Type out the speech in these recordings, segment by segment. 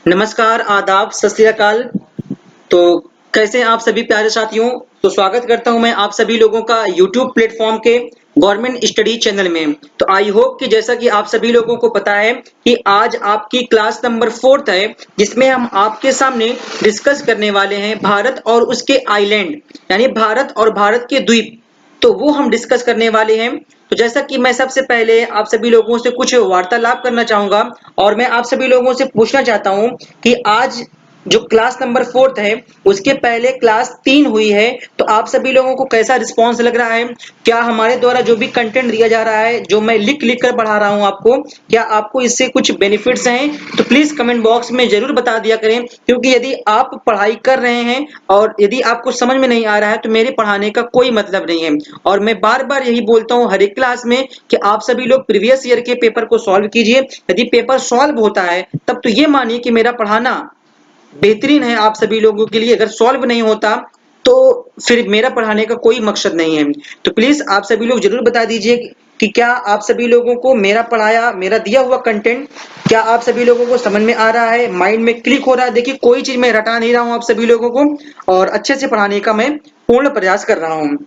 नमस्कार, आदाब, सत श्री अकाल। तो कैसे हैं आप सभी प्यारे साथियों? तो स्वागत करता हूं मैं आप सभी लोगों का यूट्यूब प्लेटफॉर्म के गवर्नमेंट स्टडी चैनल में। तो आई होप कि जैसा कि आप सभी लोगों को पता है कि आज आपकी क्लास नंबर 4th है, जिसमें हम आपके सामने डिस्कस करने वाले हैं भारत और उसके आइलैंड, यानी भारत और भारत के द्वीप। तो वो हम डिस्कस करने वाले हैं। तो जैसा कि मैं सबसे पहले आप सभी लोगों से कुछ वार्तालाप करना चाहूंगा और मैं आप सभी लोगों से पूछना चाहता हूं कि आज जो क्लास नंबर 4th है उसके पहले क्लास 3 हुई है, तो आप सभी लोगों को कैसा रिस्पांस लग रहा है? क्या हमारे द्वारा जो भी कंटेंट दिया जा रहा है, जो मैं लिख लिख कर पढ़ा रहा हूं आपको, क्या आपको इससे कुछ बेनिफिट्स हैं? तो प्लीज कमेंट बॉक्स में जरूर बता दिया करें, क्योंकि यदि आप पढ़ाई कर रहे हैं और यदि आपको समझ में नहीं आ रहा है तो मेरे पढ़ाने का कोई मतलब नहीं है। और मैं बार बार यही बोलता हूं हर एक क्लास में कि आप सभी लोग प्रीवियस ईयर के पेपर को सॉल्व कीजिए। यदि पेपर सॉल्व होता है तब तो ये मानिए कि मेरा पढ़ाना बेहतरीन है आप सभी लोगों के लिए। अगर सॉल्व नहीं होता तो फिर मेरा पढ़ाने का कोई मकसद नहीं है। तो प्लीज आप सभी लोग जरूर बता दीजिए कि क्या आप सभी लोगों को मेरा पढ़ाया, मेरा दिया हुआ कंटेंट, क्या आप सभी लोगों को समझ में आ रहा है, माइंड में क्लिक हो रहा है? देखिए, कोई चीज मैं रटा नहीं रहा हूं आप सभी लोगों को, और अच्छे से पढ़ाने का मैं पूर्ण प्रयास कर रहा हूं।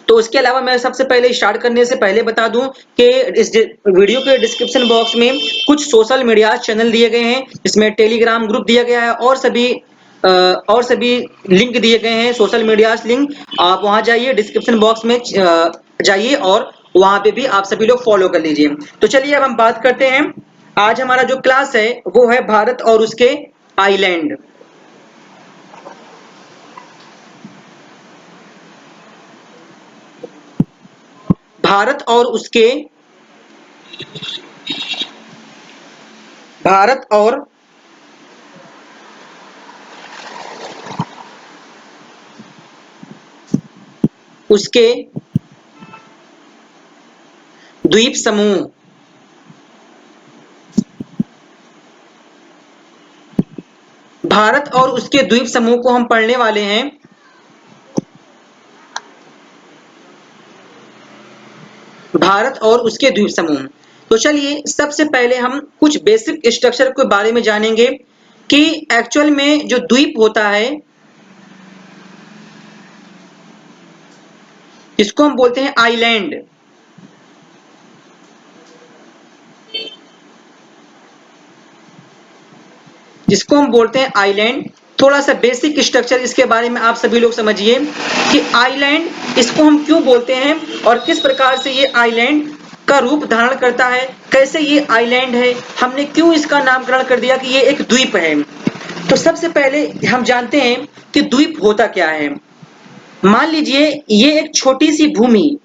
तो उसके अलावा मैं सबसे पहले स्टार्ट करने से पहले बता दूं कि इस वीडियो के डिस्क्रिप्शन बॉक्स में कुछ सोशल मीडिया चैनल दिए गए हैं, इसमें टेलीग्राम ग्रुप दिया गया है और सभी लिंक दिए गए हैं, सोशल मीडिया लिंक। आप वहां जाइए, डिस्क्रिप्शन बॉक्स में जाइए और वहां पे भी आप सभी लोग फॉलो कर लीजिए। तो चलिए अब हम बात करते हैं। आज हमारा जो क्लास है वो है भारत और उसके आइलैंड। भारत और उसके भारत और उसके द्वीप समूह। भारत और उसके द्वीप समूह को हम पढ़ने वाले हैं। भारत और उसके द्वीप समूह। तो चलिए सबसे पहले हम कुछ बेसिक स्ट्रक्चर के बारे में जानेंगे कि एक्चुअल में जो द्वीप होता है इसको हम बोलते हैं आइलैंड। जिसको हम बोलते हैं आइलैंड। थोड़ा सा बेसिक स्ट्रक्चर इसके बारे में आप सभी लोग समझिए कि आइलैंड इसको हम क्यों बोलते हैं और किस प्रकार से ये आइलैंड का रूप धारण करता है, कैसे ये आइलैंड है, हमने क्यों इसका नामकरण कर दिया कि ये एक द्वीप है। तो सबसे पहले हम जानते हैं कि द्वीप होता क्या है। मान लीजिए ये एक छोटी सी भूमि,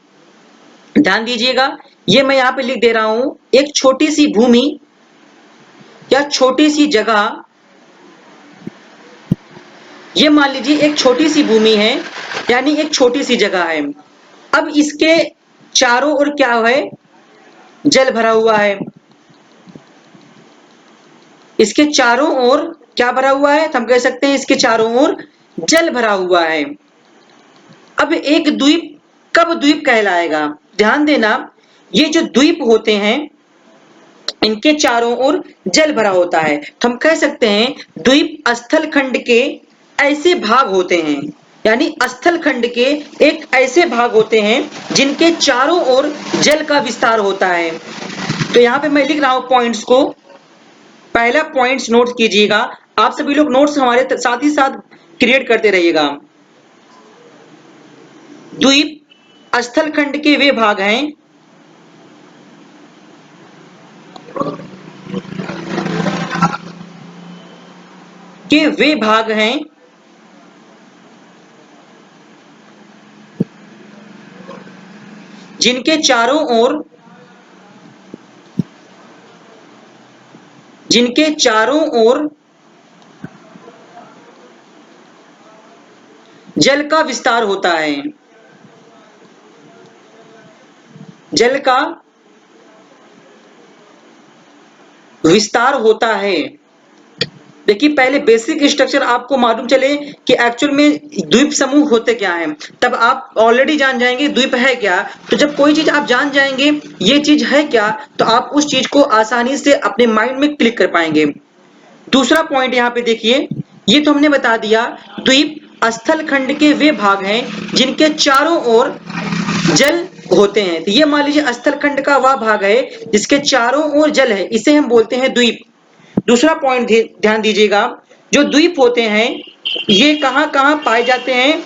ध्यान दीजिएगा, ये मैं यहाँ पे लिख दे रहा हूं, एक छोटी सी भूमि या छोटी सी जगह। ये मान लीजिए एक छोटी सी भूमि है, यानी एक छोटी सी जगह है। अब इसके चारों ओर क्या है? जल भरा हुआ है। इसके चारों ओर क्या भरा हुआ है? तो हम कह सकते हैं इसके चारों ओर जल भरा हुआ है। अब एक द्वीप कब द्वीप कहलाएगा? ध्यान देना, ये जो द्वीप होते हैं इनके चारों ओर जल भरा होता है, तो हम कह सकते हैं द्वीप स्थल खंड के ऐसे भाग होते हैं, यानी स्थल खंड के एक ऐसे भाग होते हैं जिनके चारों ओर जल का विस्तार होता है। तो यहाँ पे मैं लिख रहा हूं पॉइंट्स को। पहला पॉइंट्स नोट कीजिएगा, आप सभी लोग नोट्स हमारे साथ ही साथ क्रिएट करते रहिएगा। द्वीप स्थल खंड के वे भाग हैं के वे भाग हैं जिनके चारों ओर जल का विस्तार होता है। जल का विस्तार होता है। देखिए, पहले बेसिक स्ट्रक्चर आपको मालूम चले कि एक्चुअल में द्वीप समूह होते क्या हैं, तब आप ऑलरेडी जान जाएंगे द्वीप है क्या। तो जब कोई चीज आप जान जाएंगे ये चीज है क्या, तो आप उस चीज को आसानी से अपने माइंड में क्लिक कर पाएंगे। दूसरा पॉइंट यहाँ पे देखिए, ये तो हमने बता दिया, द्वीप स्थल खंड के वे भाग हैं जिनके चारों ओर जल होते हैं। तो ये मान लीजिए स्थल खंड का वह भाग है जिसके चारों ओर जल है, इसे हम बोलते हैं द्वीप। दूसरा पॉइंट ध्यान दीजिएगा, जो द्वीप होते हैं ये कहाँ कहाँ पाए जाते हैं,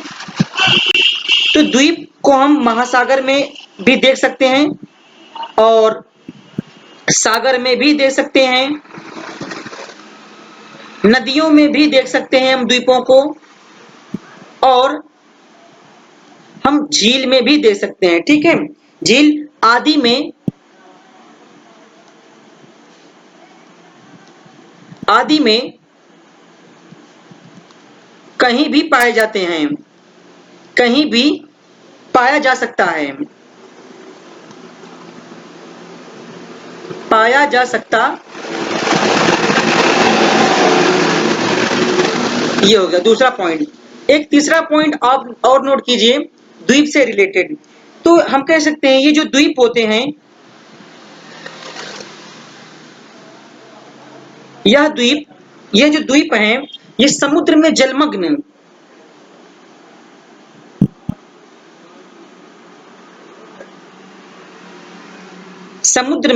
तो द्वीप को हम महासागर में भी देख सकते हैं और सागर में भी देख सकते हैं, नदियों में भी देख सकते हैं हम द्वीपों को, और हम झील में भी देख सकते हैं। ठीक है, झील आदि में कहीं भी पाए जाते हैं, कहीं भी पाया जा सकता है, पाया जा सकता। ये हो गया दूसरा पॉइंट। एक तीसरा पॉइंट आप और नोट कीजिए द्वीप से रिलेटेड। तो हम कह सकते हैं ये जो द्वीप होते हैं, ये जो द्वीप हैं ये समुद्र में जलमग्न, समुद्र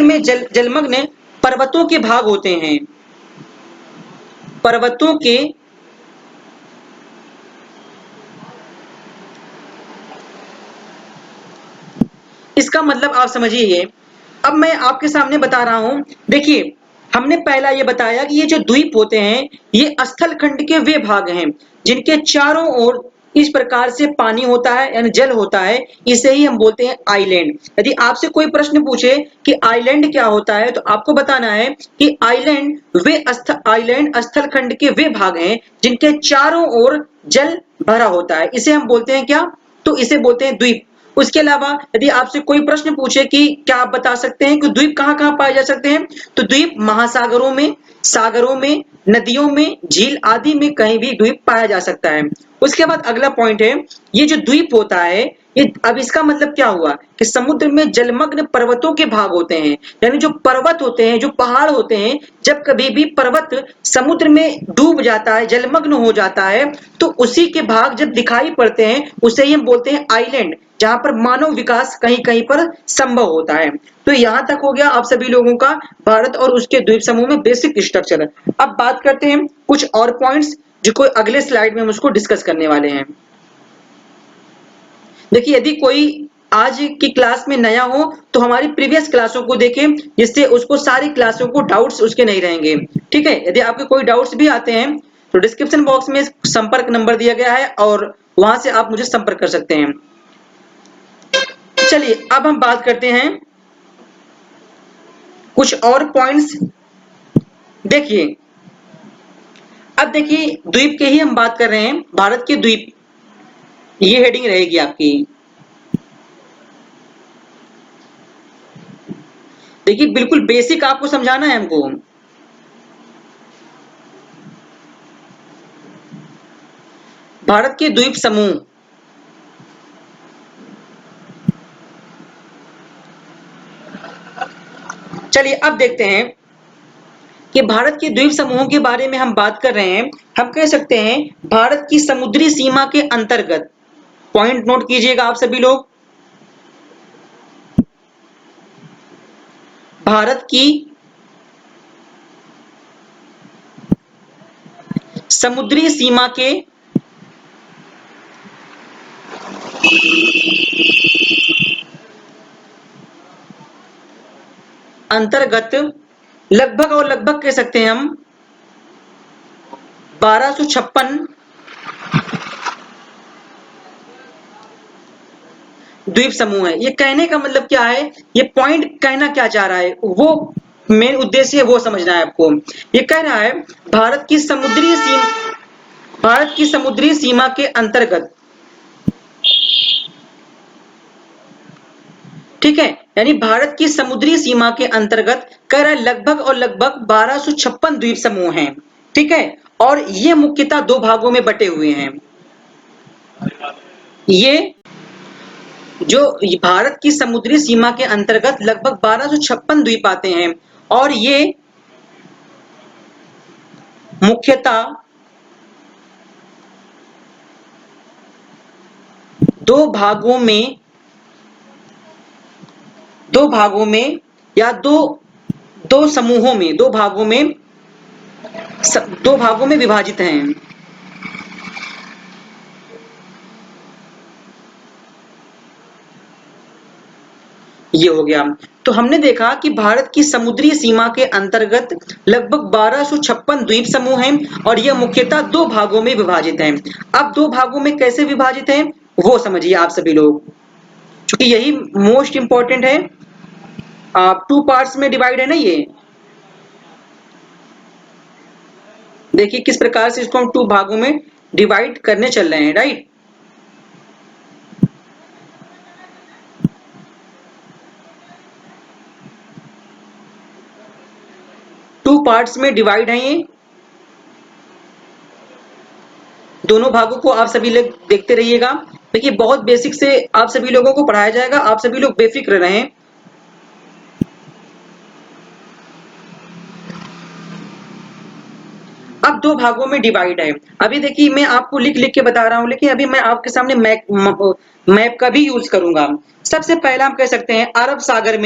में जलमग्न पर्वतों के भाग होते हैं, पर्वतों के इसका मतलब आप समझिए। अब मैं आपके सामने बता रहा हूं, देखिए हमने पहला ये बताया कि ये जो द्वीप होते हैं ये स्थल खंड के वे भाग हैं जिनके चारों ओर इस प्रकार से पानी होता है यानी जल होता है, इसे ही हम बोलते हैं आइलैंड। यदि आपसे कोई प्रश्न पूछे कि आइलैंड क्या होता है तो आपको बताना है कि आइलैंड स्थल खंड के वे भाग हैं जिनके चारों ओर जल भरा होता है, इसे हम बोलते हैं क्या, तो इसे बोलते हैं द्वीप। उसके अलावा यदि आपसे कोई प्रश्न पूछे कि क्या आप बता सकते हैं कि द्वीप कहाँ कहाँ पाए जा सकते हैं, तो द्वीप महासागरों में, सागरों में, नदियों में, झील आदि में कहीं भी द्वीप पाया जा सकता है। उसके बाद अगला पॉइंट है, ये जो द्वीप होता है ये, अब इसका मतलब क्या हुआ कि समुद्र में जलमग्न पर्वतों के भाग होते हैं, यानी जो पर्वत होते हैं, जो पहाड़ होते हैं, जब कभी भी पर्वत समुद्र में डूब जाता है, जलमग्न हो जाता है, तो उसी के भाग जब दिखाई पड़ते हैं उसे ही हम बोलते हैं आइलैंड, जहां पर मानव विकास कहीं कहीं पर संभव होता है। तो यहां तक हो गया आप सभी लोगों का भारत और उसके द्वीप समूह में बेसिक स्ट्रक्चर। अब बात करते हैं कुछ और पॉइंट्स जो कोई अगले स्लाइड में हम उसको डिस्कस करने वाले हैं। देखिए यदि कोई आज की क्लास में नया हो तो हमारी प्रीवियस क्लासों को देखें, जिससे उसको सारी क्लासों को डाउट्स उसके नहीं रहेंगे। ठीक है, यदि आपके कोई डाउट्स भी आते हैं तो डिस्क्रिप्शन बॉक्स में संपर्क नंबर दिया गया है और वहां से आप मुझे संपर्क कर सकते हैं। चलिए अब हम बात करते हैं कुछ और पॉइंट्स। देखिए अब देखिए द्वीप के ही हम बात कर रहे हैं, भारत के द्वीप, ये हेडिंग रहेगी आपकी। देखिए बिल्कुल बेसिक आपको समझाना है हमको। भारत के द्वीप समूह, चलिए अब देखते हैं कि भारत के द्वीप समूहों के बारे में हम बात कर रहे हैं। हम कह सकते हैं भारत की समुद्री सीमा के अंतर्गत, पॉइंट नोट कीजिएगा आप सभी लोग, भारत की समुद्री सीमा के अंतर्गत लगभग और लगभग कह सकते हैं हम 1256 द्वीप समूह है। ये कहने का मतलब क्या है, ये पॉइंट कहना क्या चाह रहा है, वो मेन उद्देश्य है वो समझना है आपको। ये कह रहा है भारत की समुद्री सीमा के अंतर्गत, ठीक है, यानी भारत की समुद्री सीमा के अंतर्गत कह रहा है लगभग और लगभग 1256 द्वीप समूह हैं। ठीक है, और ये मुख्यतः दो भागों में बटे हुए हैं। ये जो भारत की समुद्री सीमा के अंतर्गत लगभग 1256 द्वीप आते हैं और ये मुख्यतः दो भागों में या दो समूहों में दो भागों में विभाजित हैं। ये हो गया। तो हमने देखा कि भारत की समुद्री सीमा के अंतर्गत लगभग 1256 द्वीप समूह हैं और यह मुख्यतः दो भागों में विभाजित हैं। अब दो भागों में कैसे विभाजित हैं वो समझिए आप सभी लोग, क्योंकि यही मोस्ट इंपॉर्टेंट है। टू पार्ट्स में डिवाइड है ना ये, देखिए किस प्रकार से इसको हम टू भागों में डिवाइड करने चल रहे हैं, राइट। टू पार्ट्स में डिवाइड है ये, दोनों भागों को आप सभी लोग देखते रहिएगा। देखिए बहुत बेसिक से आप सभी लोगों को पढ़ाया जाएगा, आप सभी लोग बेफिक्र रहें। अब दो भागों में डिवाइड है। अभी देखिए मैं आपको लिख लिख के बता रहा हूं, लेकिन अभी मैं आपके सामने मैप का भी यूज करूंगा। सबसे पहला हम कह सकते हैं अरब सागर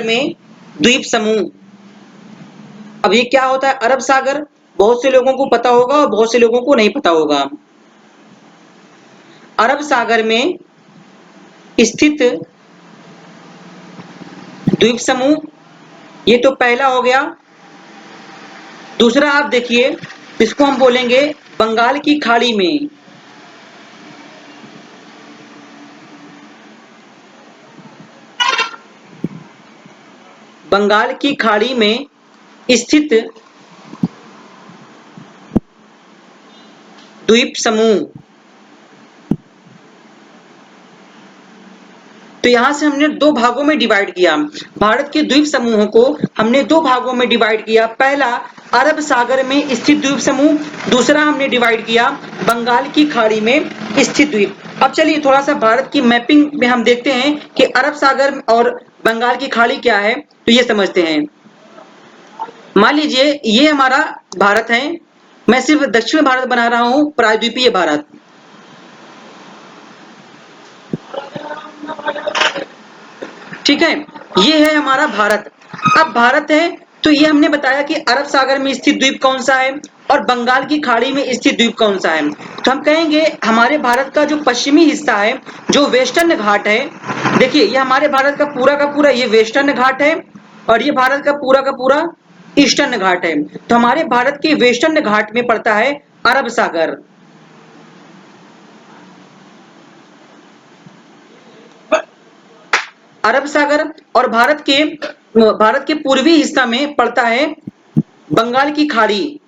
में द्वीप समूह। अब ये क्या होता है अरब सागर, बहुत से लोगों को पता होगा और बहुत से लोगों को नहीं पता होगा। अरब सागर में स्थित द्वीप समूह, ये तो पहला हो गया। दूसरा आप देखिए, इसको हम बोलेंगे बंगाल की खाड़ी में। बंगाल की खाड़ी में स्थित द्वीप समूह। तो यहां से हमने दो भागों में डिवाइड किया, भारत के द्वीप समूहों को हमने दो भागों में डिवाइड किया। पहला अरब सागर में स्थित द्वीप समूह, दूसरा हमने डिवाइड किया बंगाल की खाड़ी में स्थित द्वीप। अब चलिए थोड़ा सा भारत की मैपिंग में हम देखते हैं कि अरब सागर और बंगाल की खाड़ी क्या है, तो ये समझते हैं। मान लीजिए ये हमारा भारत है, मैं सिर्फ दक्षिण भारत बना रहा हूं, प्रायद्वीपीय भारत। ठीक है, ये है हमारा भारत। अब भारत है तो ये हमने बताया कि अरब सागर में स्थित द्वीप कौन सा है और बंगाल की खाड़ी में स्थित द्वीप कौन सा है। तो हम कहेंगे हमारे भारत का जो पश्चिमी हिस्सा है, जो वेस्टर्न घाट है, देखिए ये हमारे भारत का पूरा ये वेस्टर्न घाट है और ये भारत का पूरा ईस्टर्न घाट है। तो हमारे भारत के वेस्टर्न घाट में पड़ता है अरब सागर। अरब सागर और भारत के पूर्वी हिस्सा में पड़ता है बंगाल की खाड़ी।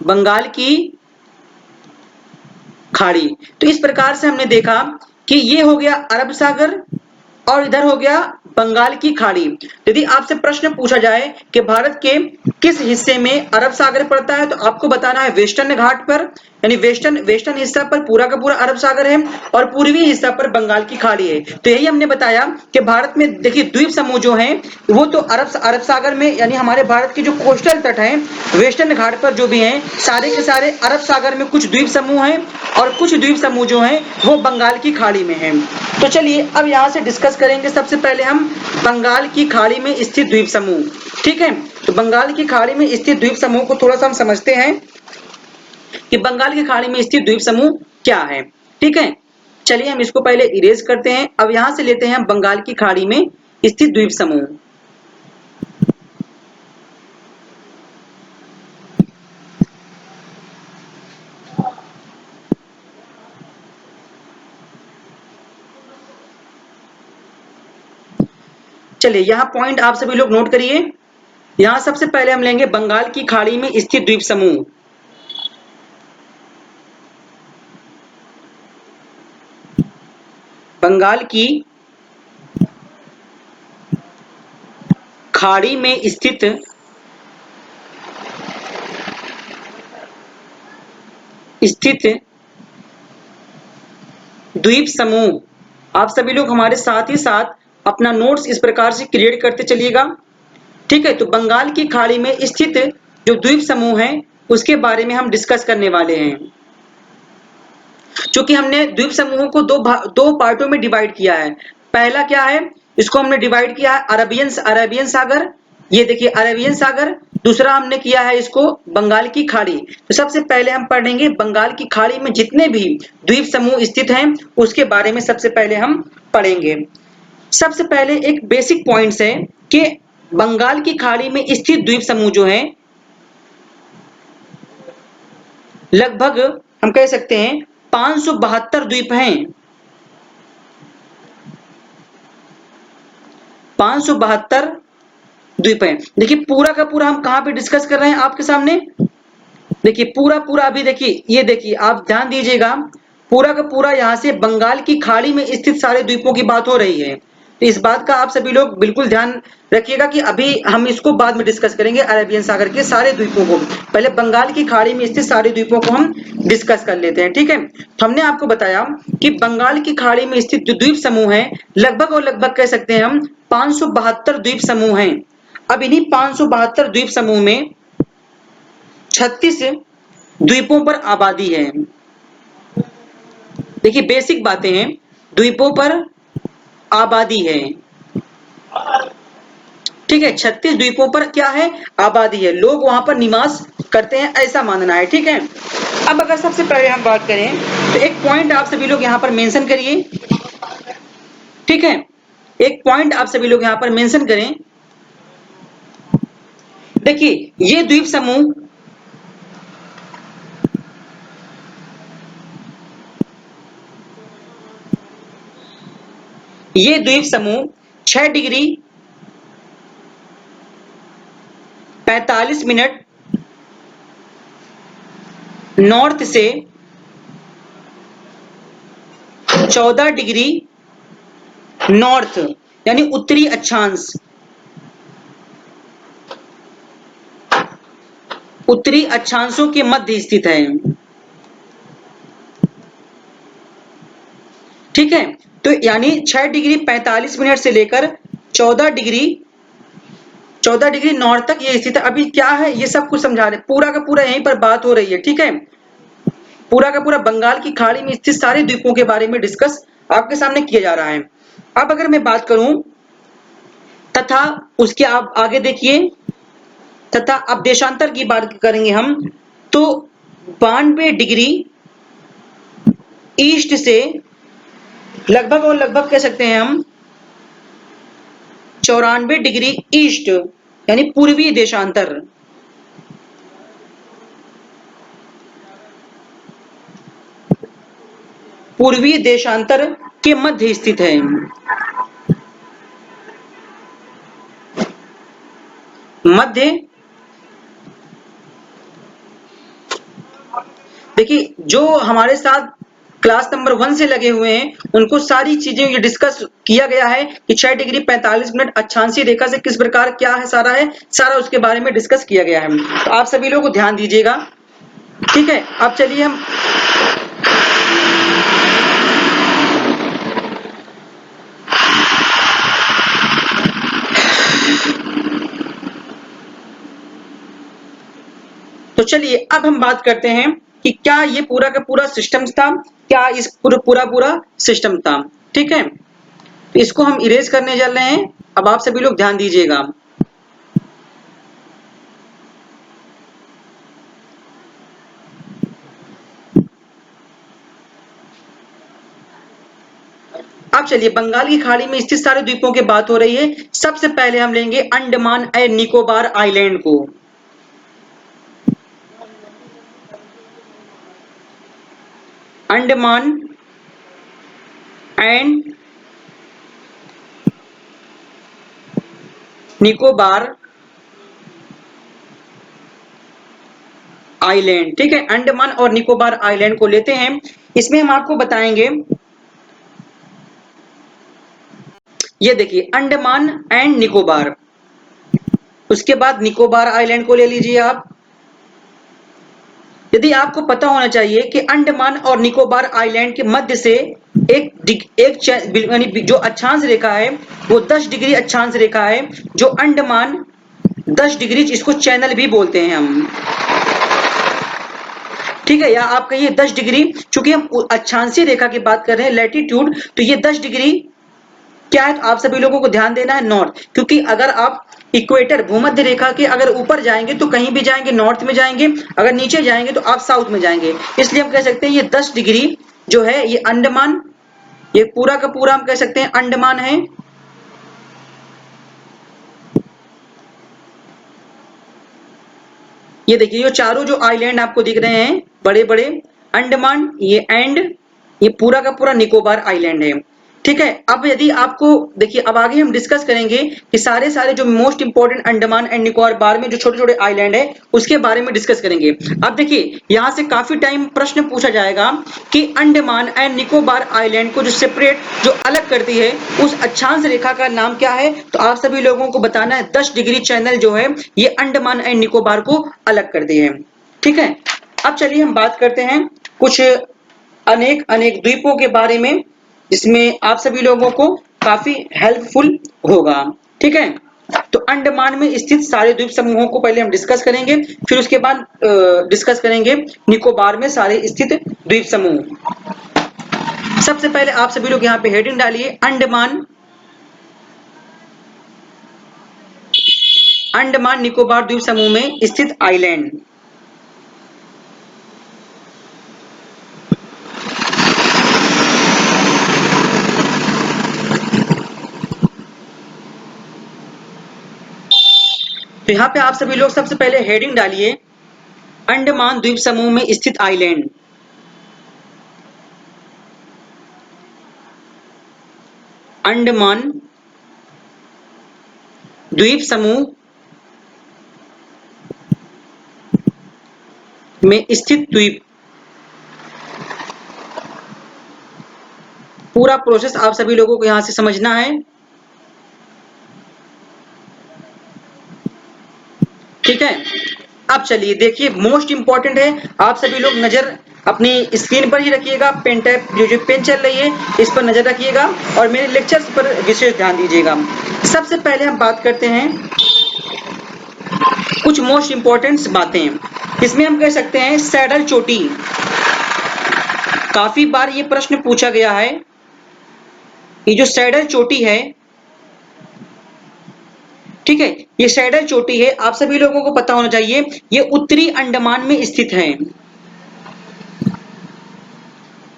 बंगाल की खाड़ी। तो इस प्रकार से हमने देखा कि ये हो गया अरब सागर और इधर हो गया बंगाल की खाड़ी। यदि आपसे प्रश्न पूछा जाए कि भारत के किस हिस्से में अरब सागर पड़ता है, तो आपको बताना है वेस्टर्न घाट पर, यानी वेस्टर्न हिस्सा पर पूरा का पूरा अरब सागर है और पूर्वी हिस्सा पर बंगाल की खाड़ी है। तो यही हमने बताया कि भारत में देखिए द्वीप समूह जो हैं वो तो अरब सागर में, यानी हमारे भारत के जो कोस्टल तट हैं वेस्टर्न घाट पर जो भी हैं सारे के सारे अरब सागर में कुछ द्वीप समूह हैं और कुछ द्वीप समूह जो हैं वो बंगाल की खाड़ी में हैं। तो चलिए अब यहाँ से डिस्कस करेंगे सबसे पहले हम बंगाल की खाड़ी में स्थित द्वीप समूह। ठीक है, तो बंगाल की खाड़ी में स्थित द्वीप समूह को थोड़ा सा हम समझते हैं कि बंगाल की खाड़ी में स्थित द्वीप समूह क्या है। ठीक है, चलिए हम इसको पहले इरेज करते हैं। अब यहां से लेते हैं बंगाल की खाड़ी में स्थित द्वीप समूह। चलिए यहाँ पॉइंट आप सभी लोग नोट करिए। यहां सबसे पहले हम लेंगे बंगाल की खाड़ी में स्थित द्वीप समूह। बंगाल की खाड़ी में स्थित द्वीप समूह। आप सभी लोग हमारे साथ ही साथ अपना नोट्स इस प्रकार से क्रिएट करते चलिएगा। ठीक है, तो बंगाल की खाड़ी में स्थित जो द्वीप समूह है उसके बारे में हम डिस्कस करने वाले हैं। क्योंकि हमने द्वीप समूहों को दो पार्टों में डिवाइड किया है। पहला क्या है, इसको हमने डिवाइड किया है अरेबियन सागर, ये देखिए अरेबियन सागर। दूसरा हमने किया है इसको बंगाल की खाड़ी। तो सबसे पहले हम पढ़ेंगे बंगाल की खाड़ी में जितने भी द्वीप समूह स्थित हैं उसके बारे में सबसे पहले हम पढ़ेंगे। सबसे पहले एक बेसिक पॉइंट्स है कि बंगाल की खाड़ी में स्थित द्वीप समूह जो है लगभग हम कह सकते हैं 572 द्वीप हैं। 572 द्वीप हैं। देखिए पूरा का पूरा हम कहां पे डिस्कस कर रहे हैं आपके सामने। देखिए पूरा अभी देखिए, ये देखिए आप ध्यान दीजिएगा, पूरा का पूरा यहाँ से बंगाल की खाड़ी में स्थित सारे द्वीपों की बात हो रही है। तो इस बात का आप सभी लोग बिल्कुल ध्यान रखिएगा कि अभी हम इसको बाद में डिस्कस करेंगे अरेबियन सागर के सारे द्वीपों को। पहले बंगाल की खाड़ी में स्थित सारे द्वीपों को हम डिस्कस कर लेते हैं। ठीक है, तो हमने आपको बताया कि बंगाल की खाड़ी में स्थित जो द्वीप समूह है लगभग और लगभग कह सकते हैं हम 572 द्वीप समूह हैं। अब इन्हीं 572 द्वीप समूह में 36 द्वीपों पर आबादी है। देखिए बेसिक बातें हैं, द्वीपों पर आबादी है। ठीक है, 36 द्वीपों पर क्या है, आबादी है, लोग वहां पर निवास करते हैं ऐसा मानना है। ठीक है, अब अगर सबसे पहले हम बात करें तो एक पॉइंट आप सभी लोग यहां पर मेंशन करिए। ठीक है, एक पॉइंट आप सभी लोग यहां पर मेंशन करें। देखिए ये द्वीप समूह 6 डिग्री 45 मिनट नॉर्थ से 14 डिग्री नॉर्थ यानी उत्तरी अक्षांश, उत्तरी अक्षांशों के मध्य स्थित है। ठीक है, तो यानी 6 डिग्री 45 मिनट से लेकर 14 डिग्री नॉर्थ तक ये स्थित है। अभी क्या है ये सब कुछ समझा रहे, पूरा का पूरा यहीं पर बात हो रही है। ठीक है, पूरा का पूरा बंगाल की खाड़ी में स्थित सारे द्वीपों के बारे में डिस्कस आपके सामने किया जा रहा है। अब अगर मैं बात करूं तथा उसके आप आगे देखिए, तथा अब देशांतर की बात करेंगे हम तो 92 डिग्री ईस्ट से लगभग और लगभग कह सकते हैं हम 94 डिग्री ईस्ट यानी पूर्वी देशांतर, पूर्वी देशांतर के मध्य स्थित है। मध्य, देखिए जो हमारे साथ क्लास नंबर 1 से लगे हुए हैं उनको सारी चीजें ये डिस्कस किया गया है कि 6 डिग्री 45 मिनट अक्षांशीय रेखा से किस प्रकार क्या है, सारा उसके बारे में डिस्कस किया गया है। तो आप सभी लोग ध्यान दीजिएगा। ठीक है, अब चलिए हम तो चलिए अब हम बात करते हैं कि क्या ये पूरा का पूरा सिस्टम था, क्या इस पूरा सिस्टम था। ठीक है, तो इसको हम इरेज करने चल रहे हैं। अब आप सभी लोग ध्यान दीजिएगा। अब चलिए बंगाल की खाड़ी में स्थित सारे द्वीपों की बात हो रही है। सबसे पहले हम लेंगे अंडमान एंड निकोबार आइलैंड को। Andaman and Nicobar island. ठीक है, अंडमान और निकोबार आइलैंड को लेते हैं। इसमें हम आपको बताएंगे, ये देखिए अंडमान एंड निकोबार, उसके बाद निकोबार आइलैंड को ले लीजिए आप। यदि आपको पता होना चाहिए कि अंडमान और निकोबार आइलैंड के मध्य से यानी जो अक्षांश रेखा है वो 10 डिग्री अक्षांश रेखा है, जो अंडमान 10 डिग्री, इसको चैनल भी बोलते हैं हम, ठीक है। या आप कहिए 10 डिग्री, चूंकि हम अक्षांशीय रेखा की बात कर रहे हैं लैटिट्यूड, तो ये 10 डिग्री क्या है, तो आप सभी लोगों को ध्यान देना है नॉर्थ, क्योंकि अगर आप इक्वेटर भूमध्य रेखा के अगर ऊपर जाएंगे तो कहीं भी जाएंगे नॉर्थ में जाएंगे, अगर नीचे जाएंगे तो आप साउथ में जाएंगे। इसलिए हम कह सकते हैं ये 10 डिग्री जो है ये अंडमान, ये पूरा का पूरा हम कह सकते हैं अंडमान है। ये देखिए ये चारों जो आइलैंड आपको दिख रहे हैं बड़े बड़े, अंडमान ये एंड, ये पूरा का पूरा निकोबार आइलैंड है, ठीक है। अब यदि आपको देखिए, अब आगे हम डिस्कस करेंगे कि सारे जो most important Andaman and Nicobar में जो छोटे छोटे आइलैंड है उसके बारे में डिस्कस करेंगे। अब देखिए यहां से काफी टाइम प्रश्न पूछा जाएगा कि अंडमान एंड निकोबार आइलैंड को जो सेपरेट, जो अलग करती है, उस अक्षांश रेखा का नाम क्या है, तो आप सभी लोगों को बताना है 10 डिग्री चैनल जो है ये अंडमान एंड निकोबार को अलग करती है, ठीक है। अब चलिए हम बात करते हैं कुछ अनेक अनेक द्वीपों के बारे में, जिसमें आप सभी लोगों को काफी हेल्पफुल होगा, ठीक है। तो अंडमान में स्थित सारे द्वीप समूहों को पहले हम डिस्कस करेंगे, फिर उसके बाद डिस्कस करेंगे निकोबार में सारे स्थित द्वीप समूह। सबसे पहले आप सभी लोग यहाँ पे हेडिंग डालिए अंडमान निकोबार द्वीप समूह में स्थित आइलैंड। तो यहाँ पे आप सभी लोग सबसे पहले हेडिंग डालिए अंडमान द्वीप समूह में स्थित आइलैंड। अंडमान द्वीप समूह में स्थित द्वीप। पूरा प्रोसेस आप सभी लोगों को यहां से समझना है, ठीक है। अब चलिए देखिए मोस्ट इंपॉर्टेंट है, आप सभी लोग नजर अपनी स्क्रीन पर ही रखिएगा, पेन टैप जो पेन चल रही है इस पर नजर रखिएगा और मेरे लेक्चर्स पर विशेष ध्यान दीजिएगा। सबसे पहले हम बात करते हैं कुछ मोस्ट इंपॉर्टेंट बातें, इसमें हम कह सकते हैं सैडल चोटी। काफी बार ये प्रश्न पूछा गया है, ये जो सैडल चोटी है, ठीक है, ये सैडल चोटी है, आप सभी लोगों को पता होना चाहिए ये उत्तरी अंडमान में स्थित है,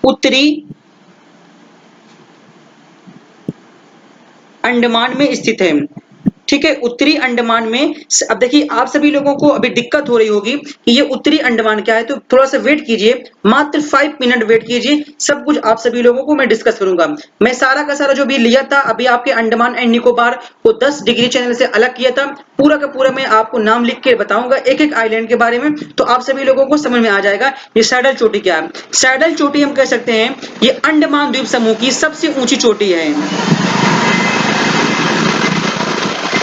उत्तरी अंडमान में स्थित है, ठीक है, उत्तरी अंडमान में। अब देखिए आप सभी लोगों को अभी दिक्कत हो रही होगी कि ये उत्तरी अंडमान क्या है, तो थोड़ा सा वेट कीजिए, मात्र 5 मिनट वेट कीजिए, सब कुछ आप सभी लोगों को मैं डिस्कस करूंगा। मैं सारा का सारा जो भी लिया था अभी आपके अंडमान एंड निकोबार को 10 डिग्री चैनल से अलग किया था, पूरा का पूरा मैं आपको नाम लिख के बताऊंगा एक एक आइलैंड के बारे में, तो आप सभी लोगों को समझ में आ जाएगा ये सैडल चोटी क्या है। सैडल चोटी हम कह सकते हैं ये अंडमान द्वीप समूह की सबसे ऊंची चोटी है,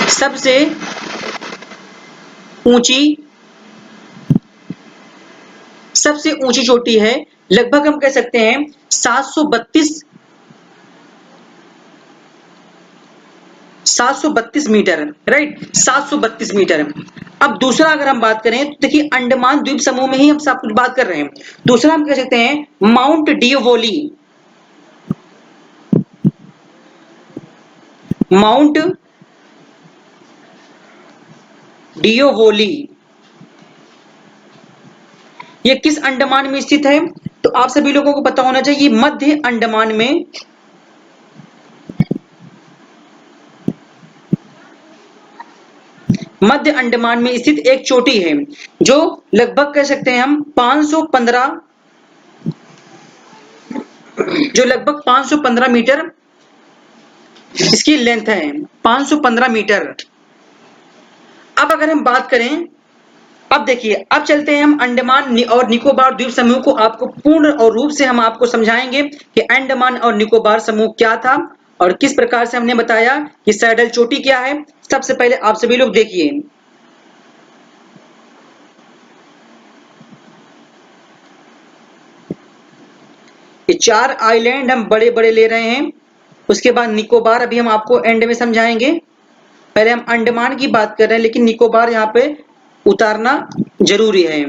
सबसे ऊंची चोटी है, लगभग हम कह सकते हैं 732 मीटर, राइट, 732 मीटर। अब दूसरा अगर हम बात करें तो देखिए अंडमान द्वीप समूह में ही हम सब कुछ बात कर रहे हैं, दूसरा हम कह सकते हैं माउंट डियोवोली। माउंट डियोवोली ये किस अंडमान में स्थित है, तो आप सभी लोगों को पता होना चाहिए मध्य अंडमान में, मध्य अंडमान में स्थित एक चोटी है जो लगभग कह सकते हैं हम 515 मीटर इसकी लेंथ है, 515 मीटर। अब अगर हम बात करें, अब देखिए अब चलते हैं हम अंडमान और निकोबार द्वीप समूह को आपको पूर्ण और रूप से हम आपको समझाएंगे कि अंडमान और निकोबार समूह क्या था और किस प्रकार से हमने बताया कि सैडल चोटी क्या है। सबसे पहले आप सभी लोग देखिए ये 4 आइलैंड हम बड़े बड़े ले रहे हैं। उसके बाद निकोबार अभी हम आपको एंड में समझाएंगे। पहले हम अंडमान की बात कर रहे हैं, लेकिन निकोबार यहाँ पे उतारना जरूरी है।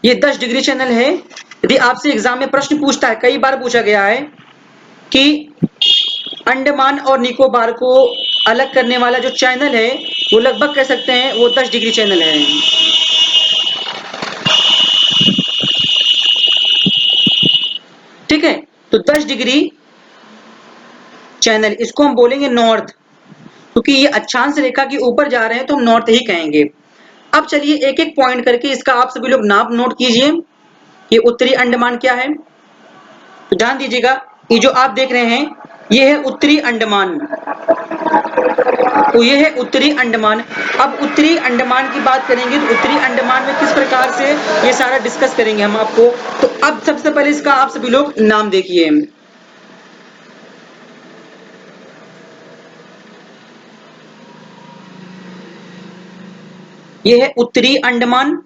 ये 10 डिग्री चैनल है। यदि आपसे एग्जाम में प्रश्न पूछता है, कई बार पूछा गया है कि अंडमान और निकोबार को अलग करने वाला जो चैनल है वो लगभग कह सकते हैं वो 10 डिग्री चैनल है। ठीक है, तो 10 डिग्री चैनल इसको हम बोलेंगे नॉर्थ, क्योंकि ये अक्षांश रेखा के ऊपर जा रहे हैं तो हम नॉर्थ ही कहेंगे। अब चलिए एक एक पॉइंट करके इसका आप सभी लोग नाम नोट कीजिए। ये उत्तरी अंडमान क्या है, तो ध्यान दीजिएगा, ये जो आप देख रहे हैं ये है उत्तरी अंडमान, तो ये है उत्तरी अंडमान। अब उत्तरी अंडमान की बात करेंगे तो उत्तरी अंडमान में किस प्रकार से ये सारा डिस्कस करेंगे हम आपको। तो अब सबसे पहले इसका आप सभी लोग नाम देखिए। ये है उत्तरी अंडमान,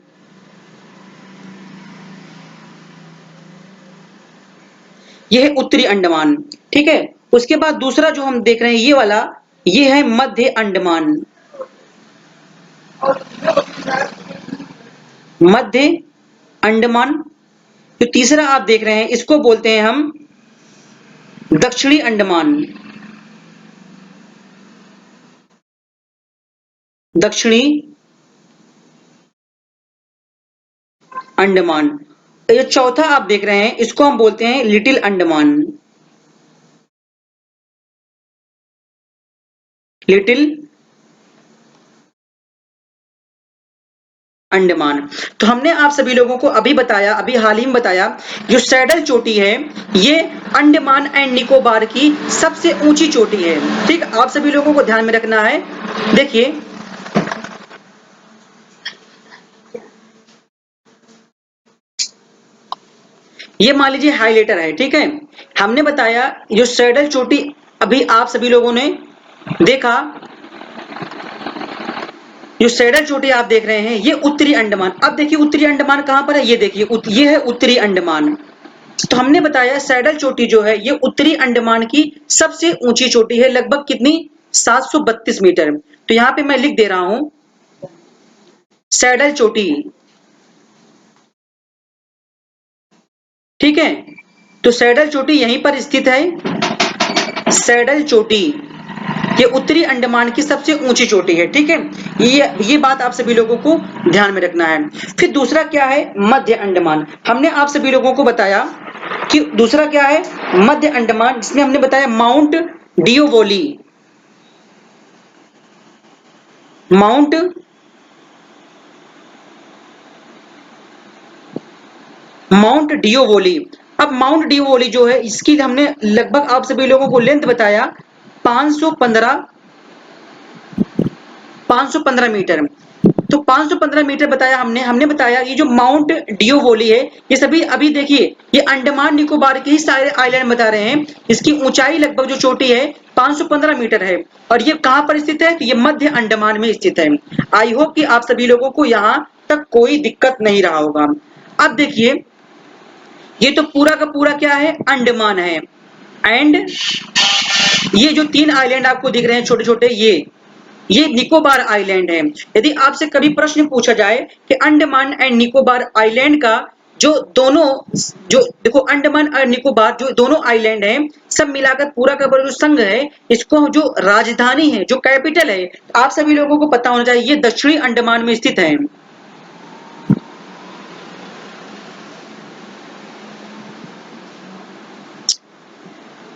ये है उत्तरी अंडमान। ठीक है, उसके बाद दूसरा जो हम देख रहे हैं ये वाला, ये है मध्य अंडमान। मध्य अंडमान। जो तीसरा आप देख रहे हैं इसको बोलते हैं हम दक्षिणी अंडमान। दक्षिणी अंडमान। ये चौथा आप देख रहे हैं इसको हम बोलते हैं लिटिल अंडमान। लिटिल अंडमान। तो हमने आप सभी लोगों को अभी बताया, अभी हाल ही में बताया, जो सैडल चोटी है ये अंडमान एंड निकोबार की सबसे ऊंची चोटी है। ठीक, आप सभी लोगों को ध्यान में रखना है। देखिए ये मान लीजिए हाइलाइटर है। ठीक है, हमने बताया जो सैडल चोटी अभी आप सभी लोगों ने देखा, जो सैडल चोटी आप देख रहे हैं ये उत्तरी अंडमान। अब देखिए उत्तरी अंडमान कहां पर है, ये देखिए ये है उत्तरी अंडमान। तो हमने बताया सैडल चोटी जो है ये उत्तरी अंडमान की सबसे ऊंची चोटी है, लगभग कितनी 732 मीटर। तो यहां पे मैं लिख दे रहा हूं सैडल चोटी। ठीक है, तो सैडल चोटी यहीं पर स्थित है। सैडल चोटी ये उत्तरी अंडमान की सबसे ऊंची चोटी है। ठीक है, ये बात आप सभी लोगों को ध्यान में रखना है। फिर दूसरा क्या है, मध्य अंडमान। हमने आप सभी लोगों को बताया कि दूसरा क्या है, मध्य अंडमान, जिसमें हमने बताया Mount Diavolo. Mount Mount Diavolo. अब माउंट डियोवोली जो है इसकी हमने लगभग आप सभी लोगों को लेंथ बताया 515 515 मीटर। तो 515 मीटर बताया हमने बताया ये जो माउंट डियोवोली है ये सभी अभी देखिए ये अंडमान निकोबार के ही सारे आइलैंड बता रहे हैं। इसकी ऊंचाई लगभग जो चोटी है 515 मीटर है, और ये कहां पर स्थित है, ये मध्य अंडमान में स्थित है। आई होप कि आप सभी लोगों को यहां तक कोई दिक्कत नहीं रहा होगा। अब देखिए ये तो पूरा का पूरा क्या है, अंडमान है। एंड ये जो 3 आइलैंड आपको दिख रहे हैं छोटे छोटे, ये निकोबार आइलैंड है। यदि आपसे कभी प्रश्न पूछा जाए कि अंडमान एंड निकोबार आइलैंड का जो दोनों, जो देखो अंडमान और निकोबार जो दोनों आइलैंड हैं सब मिलाकर पूरा का पूरा जो संघ है, इसको जो राजधानी है, जो कैपिटल है, आप सभी लोगों को पता होना चाहिए ये दक्षिणी अंडमान में स्थित है।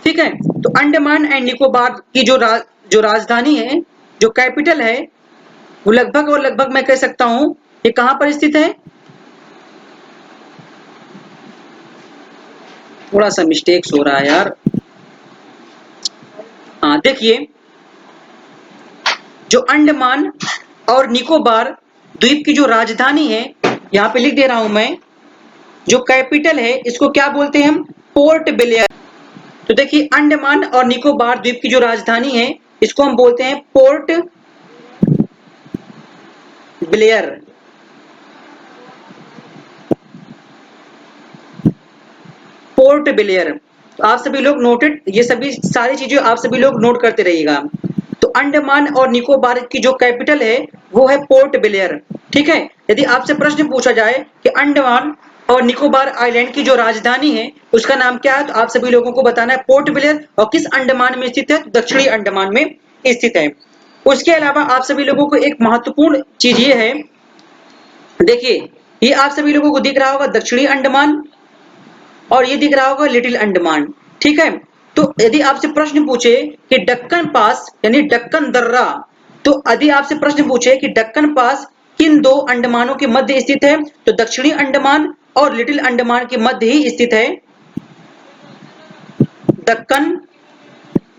ठीक है, तो अंडमान एंड निकोबार की जो राजधानी है, जो कैपिटल है, वो लगभग और लगभग मैं कह सकता हूं ये कहां पर स्थित है, थोड़ा सा मिस्टेक्स हो रहा है यार। हाँ देखिए जो अंडमान और निकोबार द्वीप की जो राजधानी है, यहां पे लिख दे रहा हूं मैं, जो कैपिटल है इसको क्या बोलते हैं हम, पोर्ट ब्लेयर। तो देखिए अंडमान और निकोबार द्वीप की जो राजधानी है इसको हम बोलते हैं पोर्ट ब्लेयर। Port Blair. तो आप सभी लोग नोटेड, ये सभी सारी चीजें आप सभी लोग नोट करते रहिएगा। तो अंडमान और निकोबार की जो कैपिटल है वो है पोर्ट ब्लेयर। ठीक है, यदि आपसे प्रश्न पूछा जाए कि अंडमान और निकोबार आइलैंड की जो राजधानी है उसका नाम क्या है, तो आप सभी लोगों को बताना है पोर्ट ब्लेयर। और किस अंडमान में स्थित है, दक्षिणी अंडमान में स्थित है। उसके अलावा आप सभी लोगों को एक महत्वपूर्ण चीज ये है, देखिए ये आप सभी लोगों को दिख रहा होगा दक्षिणी अंडमान और ये दिख रहा होगा लिटिल अंडमान। ठीक है, तो यदि आपसे प्रश्न पूछे कि दक्कन पास यानी दक्कन दर्रा, तो यदि आपसे प्रश्न पूछे कि दक्कन पास किन दो अंडमानों के मध्य स्थित है, तो दक्षिणी अंडमान और लिटिल अंडमान के मध्य ही स्थित है दक्कन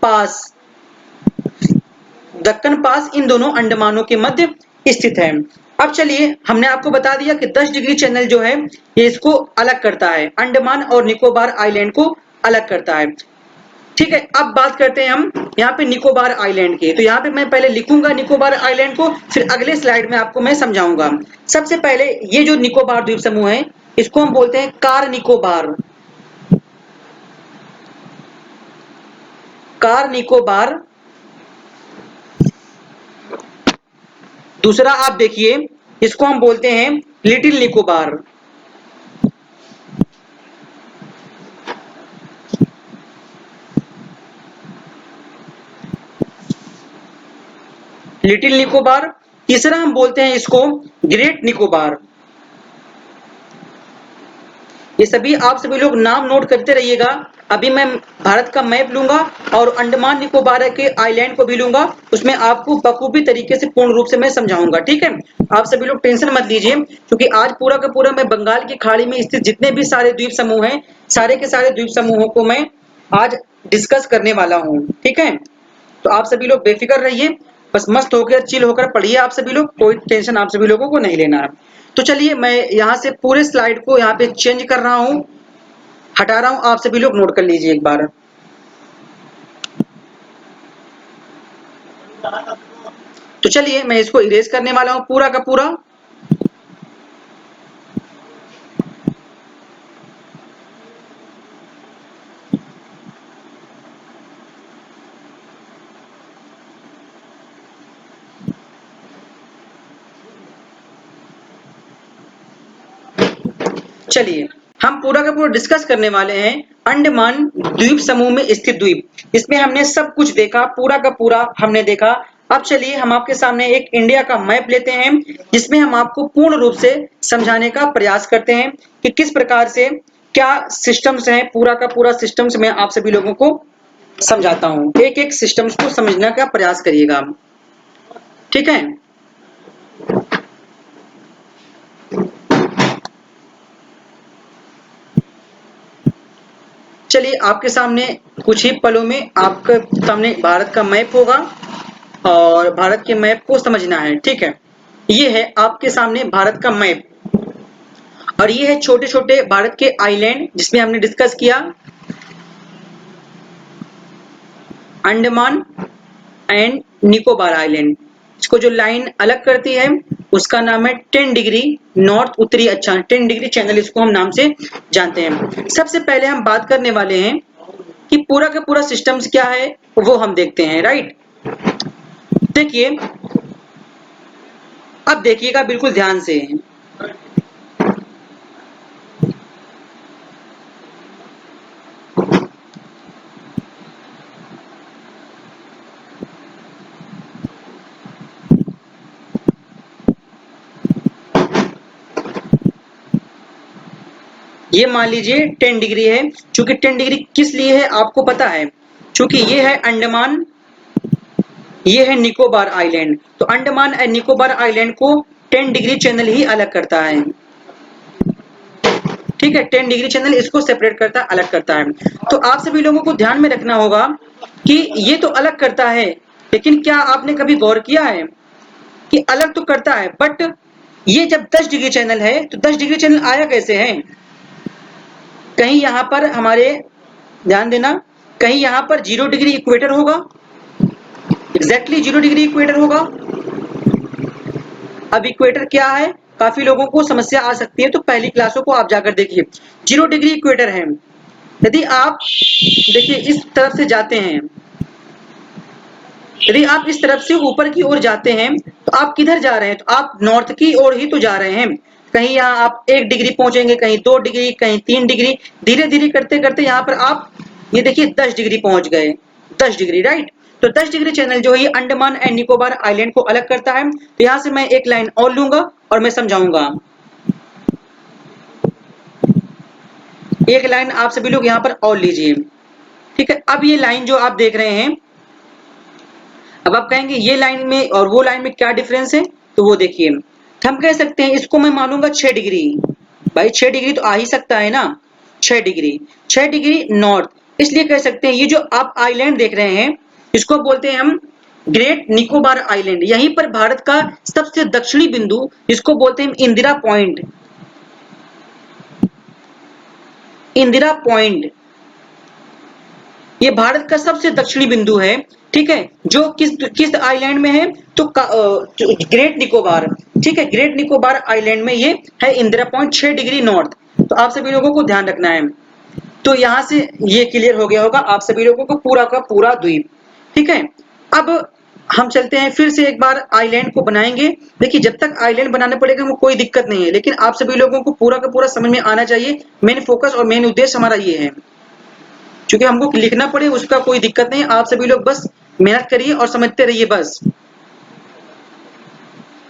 पास। दक्कन पास इन दोनों अंडमानों के मध्य स्थित है। अब चलिए, हमने आपको बता दिया कि 10 डिग्री चैनल जो है ये इसको अलग करता है, अंडमान और निकोबार आइलैंड को अलग करता है। ठीक है, अब बात करते हैं हम यहाँ पे निकोबार आइलैंड की। तो यहाँ पे मैं पहले लिखूंगा निकोबार आइलैंड को, फिर अगले स्लाइड में आपको मैं समझाऊंगा। सबसे पहले ये जो निकोबार द्वीप समूह है इसको हम बोलते हैं कार निकोबार। कार निकोबार। दूसरा आप देखिए, इसको हम बोलते हैं लिटिल निकोबार। लिटिल निकोबार। तीसरा हम बोलते हैं इसको ग्रेट निकोबार। ये सभी आप सभी लोग नाम नोट करते रहिएगा। अभी मैं भारत का मैप लूंगा और अंडमान निकोबार के आइलैंड को भी लूंगा, उसमें आपको बखूबी तरीके से पूर्ण रूप से मैं समझाऊंगा। ठीक है, आप सभी लोग टेंशन मत लीजिए, क्योंकि आज पूरा का पूरा मैं बंगाल की खाड़ी में स्थित जितने भी सारे द्वीप समूह हैं, सारे के सारे द्वीप समूहों को मैं आज डिस्कस करने वाला हूँ। ठीक है, तो आप सभी लोग बेफिक्र रहिए, बस मस्त होकर चिल होकर पढ़िए। आप सभी लोग, कोई टेंशन आप सभी लोगों को नहीं लेना है। तो चलिए, मैं यहाँ से पूरे स्लाइड को यहाँ पे चेंज कर रहा हूँ, हटा रहा हूँ, आप सभी लोग नोट कर लीजिए एक बार। तो चलिए, मैं इसको इरेज करने वाला हूँ पूरा का पूरा। चलिए, हम पूरा का पूरा डिस्कस करने वाले हैं अंडमान द्वीप समूह में स्थित द्वीप। इसमें हमने सब कुछ देखा, पूरा का पूरा हमने देखा। अब चलिए, हम आपके सामने एक इंडिया का मैप लेते हैं, जिसमें हम आपको पूर्ण रूप से समझाने का प्रयास करते हैं कि किस प्रकार से क्या सिस्टम्स हैं। पूरा का पूरा सिस्टम्स मैं आप सभी लोगों को समझाता हूँ, एक एक सिस्टम्स को समझने का प्रयास करिएगा। ठीक है, चलिए, आपके सामने कुछ ही पलों में आपके सामने भारत का मैप होगा और भारत के मैप को समझना है। ठीक है, ये है आपके सामने भारत का मैप और ये है छोटे छोटे भारत के आइलैंड, जिसमें हमने डिस्कस किया अंडमान एंड निकोबार आइलैंड। इसको जो लाइन अलग करती है उसका नाम है 10 डिग्री नॉर्थ उत्तरी अक्षांश, 10 डिग्री चैनल इसको हम नाम से जानते हैं। सबसे पहले हम बात करने वाले हैं कि पूरा का पूरा सिस्टम्स क्या है, वो हम देखते हैं। राइट, देखिए, अब देखिएगा बिल्कुल ध्यान से। ये मान लीजिए 10 डिग्री है। चूंकि 10 डिग्री किस लिए है आपको पता है, चूंकि ये है अंडमान, ये है निकोबार आइलैंड। तो अंडमान एंड निकोबार आइलैंड को 10 डिग्री चैनल ही अलग करता है। ठीक है, 10 डिग्री चैनल इसको सेपरेट करता है, अलग करता है। तो आप सभी लोगों को ध्यान में रखना होगा कि ये तो अलग करता है, लेकिन क्या आपने कभी गौर किया है कि अलग तो करता है, बट ये जब 10 डिग्री चैनल है तो 10 डिग्री चैनल आया कैसे है? कहीं यहाँ पर हमारे, ध्यान देना, कहीं यहाँ पर 0 डिग्री इक्वेटर होगा, एग्जैक्टली 0 डिग्री इक्वेटर होगा। अब इक्वेटर क्या है, काफी लोगों को समस्या आ सकती है, तो पहली क्लासों को आप जाकर देखिए। 0 डिग्री इक्वेटर है, यदि आप देखिए इस तरफ से जाते हैं, यदि आप इस तरफ से ऊपर की ओर जाते हैं तो आप किधर जा रहे हैं? तो आप नॉर्थ की ओर ही तो जा रहे हैं। कहीं यहाँ आप 1 डिग्री पहुंचेंगे, कहीं 2 डिग्री, कहीं 3 डिग्री, धीरे धीरे करते करते यहाँ पर आप ये देखिए 10 डिग्री पहुंच गए, 10 डिग्री, राइट। तो 10 डिग्री चैनल जो है ये अंडमान एंड निकोबार आइलैंड को अलग करता है। तो यहाँ से मैं एक लाइन और लूंगा और मैं समझाऊंगा। एक लाइन आप सभी लोग यहाँ पर और लीजिए, ठीक है। अब ये लाइन जो आप देख रहे हैं, अब आप कहेंगे ये लाइन में और वो लाइन में क्या डिफरेंस है? तो वो देखिए, हम कह सकते हैं इसको मैं मानूंगा 6 डिग्री। भाई 6 डिग्री तो आ ही सकता है ना, 6 डिग्री, 6 डिग्री नॉर्थ। इसलिए कह सकते हैं ये जो आप आइलैंड देख रहे हैं इसको बोलते हैं हम ग्रेट निकोबार आइलैंड। यहीं पर भारत का सबसे दक्षिणी बिंदु, जिसको बोलते हैं इंदिरा पॉइंट, इंदिरा पॉइंट, ये भारत का सबसे दक्षिणी बिंदु है, ठीक है। जो किस किस आइलैंड में है? तो ग्रेट निकोबार, ठीक है, ग्रेट निकोबार आइलैंड में ये है इंदिरा पॉइंट, 6 डिग्री नॉर्थ। तो आप सभी लोगों को ध्यान रखना है। तो यहां से ये क्लियर हो गया होगा आप सभी लोगों को पूरा का पूरा द्वीप, ठीक है। अब हम चलते हैं फिर से एक बार आइलैंड को बनाएंगे। देखिए जब तक आइलैंड बनाने पड़ेगा वो कोई दिक्कत नहीं है, लेकिन आप सभी लोगों को पूरा का पूरा समझ में आना चाहिए। मेन फोकस और मेन उद्देश्य हमारा ये है, क्योंकि हमको लिखना पड़े उसका कोई दिक्कत नहीं। आप सभी लोग बस मेहनत करिए और समझते रहिए बस।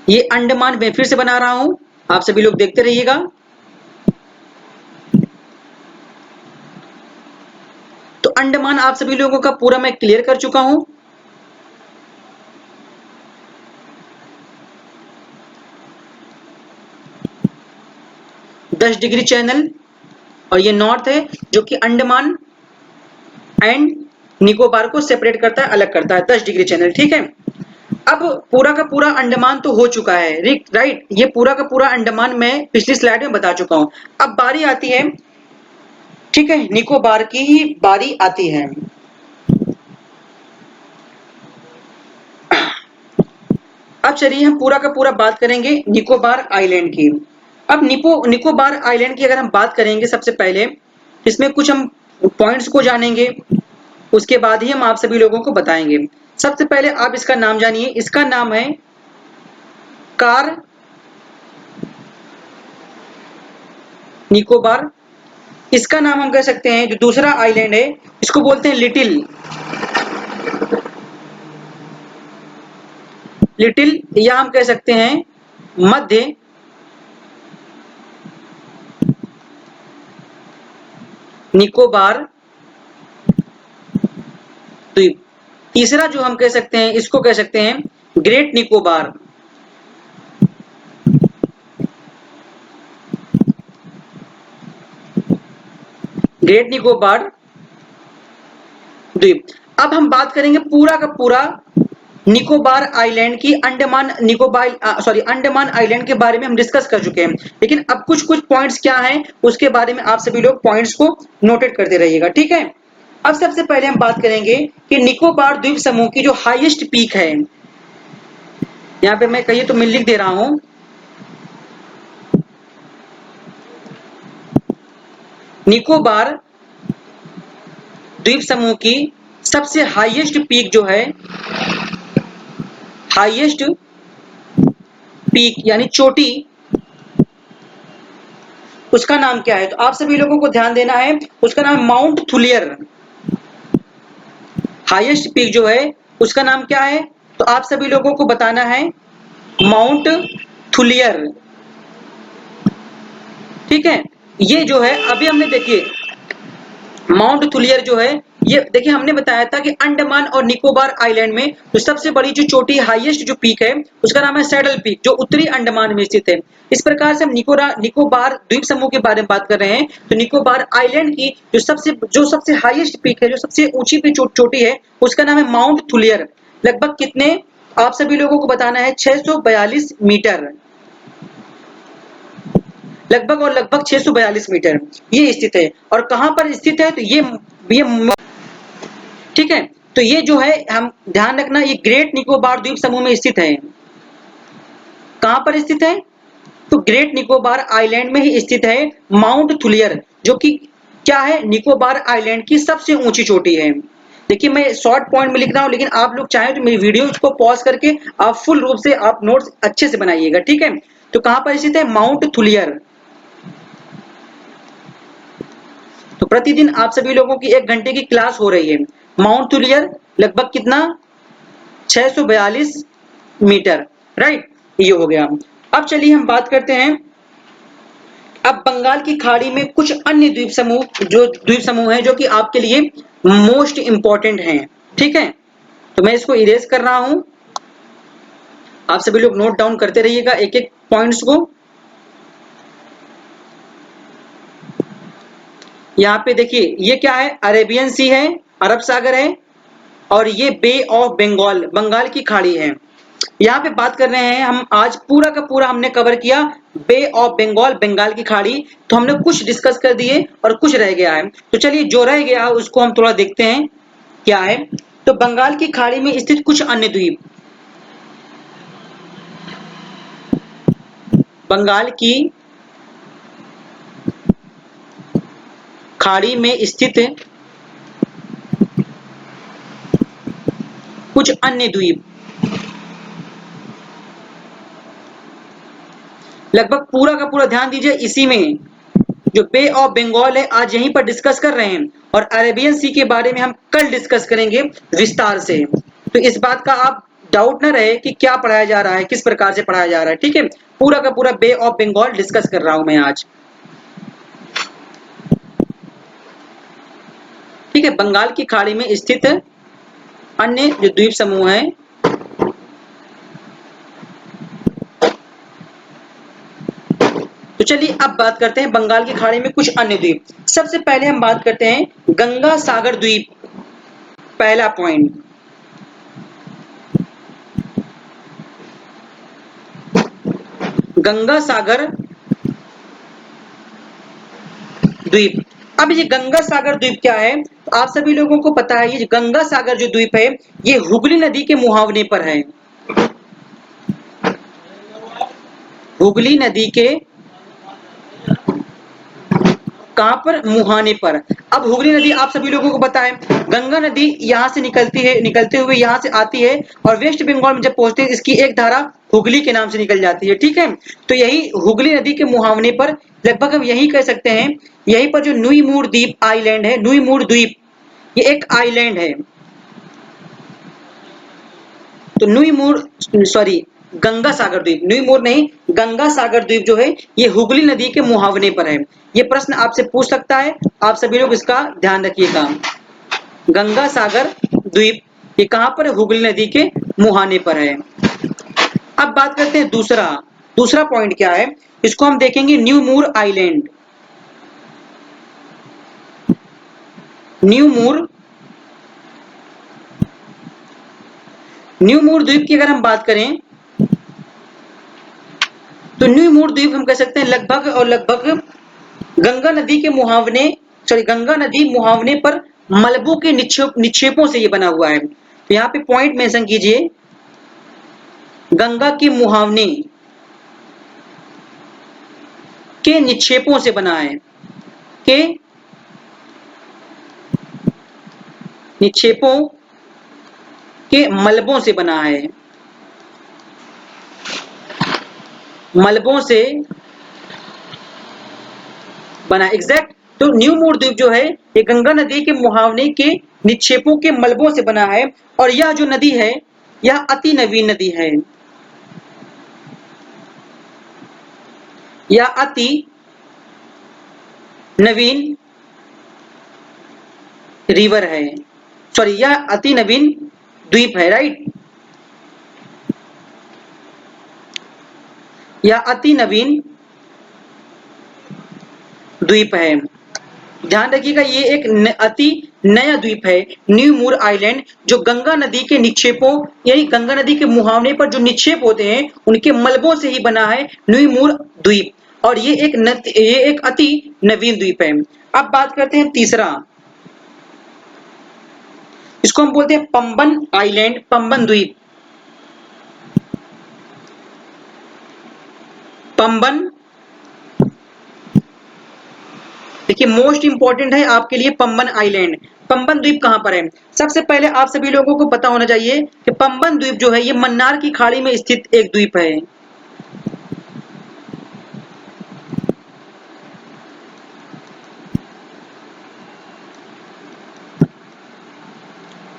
ये अंडमान में फिर से बना रहा हूं, आप सभी लोग देखते रहिएगा। तो अंडमान आप सभी लोगों का पूरा मैं क्लियर कर चुका हूं। दस डिग्री चैनल, और ये नॉर्थ है जो कि अंडमान एंड निकोबार को सेपरेट करता है, अलग करता है, 10 डिग्री चैनल, ठीक है। अब पूरा का पूरा अंडमान तो हो चुका है, राइट। ये पूरा का पूरा अंडमान मैं पिछली स्लाइड में बता चुका हूं। अब बारी आती है, ठीक है, निकोबार की ही बारी आती है। अब चलिए हम पूरा का पूरा बात करेंगे निकोबार आइलैंड की। अब निकोबार आइलैंड की अगर हम बात करेंगे, सबसे पहले इसमें कुछ हम पॉइंट्स को जानेंगे, उसके बाद ही हम आप सभी लोगों को बताएंगे। सबसे पहले आप इसका नाम जानिए, इसका नाम है कार निकोबार। इसका नाम हम कह सकते हैं, जो दूसरा आइलैंड है इसको बोलते हैं लिटिल, लिटिल, या हम कह सकते हैं मध्य निकोबार द्वीप। तीसरा जो हम कह सकते हैं इसको कह सकते हैं ग्रेट निकोबार, ग्रेट निकोबार द्वीप। अब हम बात करेंगे पूरा का पूरा निकोबार आइलैंड की, अंडमान निकोबार अंडमान आइलैंड के बारे में हम डिस्कस कर चुके हैं, लेकिन अब कुछ कुछ पॉइंट्स क्या हैं उसके बारे में आप सभी लोग पॉइंट्स को नोटेट करते रहिएगा, ठीक है। अब सबसे पहले हम बात करेंगे कि निकोबार द्वीप समूह की जो हाईएस्ट पीक है, यहाँ पे मैं कहिए तो मैं लिख दे रहा हूं, निकोबार द्वीप समूह की सबसे हाईएस्ट पीक जो है, हाईएस्ट पीक यानी चोटी, उसका नाम क्या है? तो आप सभी लोगों को ध्यान देना है, उसका नाम माउंट थुलियर। हाईएस्ट पीक जो है उसका नाम क्या है? तो आप सभी लोगों को बताना है माउंट थुलियर, ठीक है। ये जो है अभी हमने देखिए माउंट थुलियर जो है, ये देखिए हमने बताया था कि अंडमान और निकोबार आइलैंड में जो सबसे बड़ी जो चोटी, हाईएस्ट जो पीक है उसका नाम है सैडल पीक, जो उत्तरी अंडमान में स्थित है। इस प्रकार से हम निकोबार द्वीप समूह के बारे में बात कर रहे हैं। तो निकोबार आइलैंड की जो सबसे हाईएस्ट पीक है, जो सबसे ऊंची पे चोटी है, उसका नाम है माउंट थुलियर। लगभग कितने, आप सभी लोगों को बताना है 642 मीटर, लगभग और लगभग 642 मीटर ये स्थित है। और कहां पर स्थित है? तो ये ठीक है। तो ये जो है हम ध्यान रखना, ये ग्रेट निकोबार द्वीप समूह में स्थित है। कहां पर स्थित है? तो ग्रेट निकोबार आइलैंड में ही स्थित है माउंट थुलियर, जो कि क्या है, निकोबार आइलैंड की सबसे ऊंची चोटी है। देखिए मैं शॉर्ट पॉइंट में लिख रहा हूं, लेकिन आप लोग चाहें तो मेरी वीडियो को पॉज करके आप फुल रूप से आप नोट्स अच्छे से बनाइएगा, ठीक है। तो कहां पर स्थित है, माउंट थुलियर। तो प्रतिदिन आप सभी लोगों की 1 घंटे की क्लास हो रही है। माउंट थुलियर लगभग कितना, 642 मीटर, राइट, ये हो गया। अब चलिए हम बात करते हैं, अब बंगाल की खाड़ी में कुछ अन्य द्वीप समूह, जो द्वीप समूह हैं जो कि आपके लिए मोस्ट इंपॉर्टेंट हैं, ठीक है। तो मैं इसको इरेज कर रहा हूं, आप सभी लोग नोट डाउन करते रहिएगा एक एक पॉइंट्स को। यहाँ पे देखिए ये क्या है, अरेबियन सी है, अरब सागर है, और ये बे ऑफ बंगाल, बंगाल की खाड़ी है। यहाँ पे बात कर रहे हैं हम, आज पूरा का पूरा हमने कवर किया बे ऑफ बंगाल, बंगाल की खाड़ी। तो हमने कुछ डिस्कस कर दिए और कुछ रह गया है। तो चलिए जो रह गया है उसको हम थोड़ा देखते हैं क्या है। तो बंगाल की खाड़ी में स्थित कुछ अन्य द्वीप, बंगाल की खाड़ी में स्थित कुछ अन्य द्वीप, लगभग पूरा का पूरा ध्यान दीजिए इसी में, जो बे ऑफ बंगाल है आज यहीं पर डिस्कस कर रहे हैं, और अरेबियन सी के बारे में हम कल डिस्कस करेंगे विस्तार से। तो इस बात का आप डाउट ना रहे कि क्या पढ़ाया जा रहा है, किस प्रकार से पढ़ाया जा रहा है, ठीक है। पूरा का पूरा बे ऑफ बंगाल डिस्कस कर रहा हूं मैं आज, ठीक है। बंगाल की खाड़ी में स्थित अन्य जो द्वीप समूह है, तो चलिए अब बात करते हैं बंगाल की खाड़ी में कुछ अन्य द्वीप। सबसे पहले हम बात करते हैं गंगा सागर द्वीप, पहला पॉइंट। गंगा सागर द्वीप। अब ये गंगा सागर द्वीप क्या है, तो आप सभी लोगों को पता है ये गंगा सागर जो द्वीप है ये हुगली नदी के मुहावने पर है, हुगली नदी के कहां पर, मुहाने पर। अब हुगली नदी आप सभी लोगों को पता है, गंगा नदी यहां से निकलती है, निकलते हुए यहां से आती है और वेस्ट बंगाल में जब पहुंचती है इसकी एक धारा हुगली के नाम से निकल जाती है, ठीक है। तो यही हुगली नदी के मुहावने पर, लगभग हम यही कह सकते हैं, यहीं पर जो नुईमुर द्वीप आइलैंड है, नुईमुर द्वीप ये एक आइलैंड है। तो नुईमुर, सॉरी, गंगा सागर द्वीप, नुईमुर नहीं, गंगा सागर द्वीप जो है ये हुगली नदी के मुहावने पर है। ये प्रश्न आपसे पूछ सकता है, आप सभी लोग इसका ध्यान रखिएगा। गंगा सागर द्वीप ये कहां पर है, हुगली नदी के मुहाने पर है। अब बात करते हैं दूसरा, दूसरा पॉइंट क्या है, इसको हम देखेंगे न्यू मूर आइलैंड। न्यू मूर, न्यू मूर द्वीप की अगर हम बात करें, तो न्यू मूर द्वीप हम कह सकते हैं लगभग और लगभग गंगा नदी के मुहावने, सॉरी गंगा नदी मुहावने पर मलबों के निक्षेपों से ये बना हुआ है। तो यहाँ पे पॉइंट मेंशन कीजिए, गंगा के मुहावने के निक्षेपों से बना है, के निक्षेपों के मलबों से बना है, मलबों से बना, एग्जैक्ट। तो न्यू मूर द्वीप जो है ये गंगा नदी के मुहावने के निक्षेपों के मलबों से बना है, और यह जो नदी है यह अति नवीन नदी है, यह अति नवीन रिवर है, सॉरी यह अति नवीन द्वीप है, राइट, यह अति नवीन द्वीप है। ध्यान रखिएगा ये एक अति नया द्वीप है, न्यू मूर आइलैंड, जो गंगा नदी के निक्षेपों, यानी गंगा नदी के मुहावने पर जो निक्षेप होते हैं उनके मलबों से ही बना है न्यू मूर द्वीप, और ये एक अति नवीन द्वीप है। अब बात करते हैं तीसरा, इसको हम बोलते हैं पंबन आइलैंड, पंबन द्वीप, पंबन देखिए मोस्ट इंपॉर्टेंट है आपके लिए पंबन आइलैंड। पंबन द्वीप कहाँ पर है? सबसे पहले आप सभी लोगों को पता होना चाहिए कि पंबन द्वीप जो है ये मन्नार की खाड़ी में स्थित एक द्वीप है।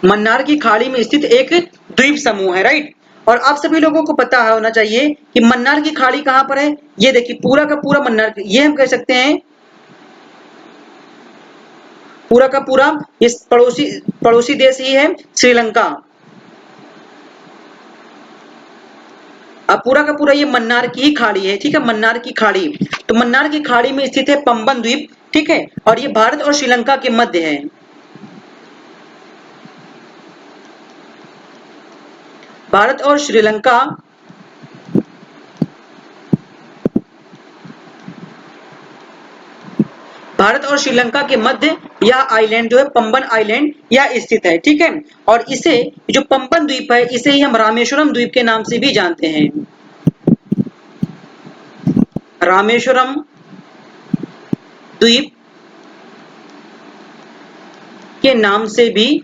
मन्नार की खाड़ी में स्थित एक द्वीप समूह है, राइट। और आप सभी लोगों को पता होना चाहिए कि मन्नार की खाड़ी कहाँ पर है। ये देखिए पूरा का पूरा मन्नार, ये हम कह सकते हैं पूरा का पूरा इस पड़ोसी पड़ोसी देश ही है श्रीलंका। अब पूरा का पूरा ये मन्नार की ही खाड़ी है, ठीक है, मन्नार की खाड़ी। तो मन्नार की खाड़ी में स्थित है पंबन द्वीप, ठीक है, और ये भारत और श्रीलंका के मध्य है। भारत और श्रीलंका भारत और श्रीलंका के मध्य यह आइलैंड जो है पंबन आइलैंड यह स्थित है, ठीक है। और इसे जो पंबन द्वीप है इसे ही हम रामेश्वरम द्वीप के नाम से भी जानते हैं। रामेश्वरम द्वीप के नाम से भी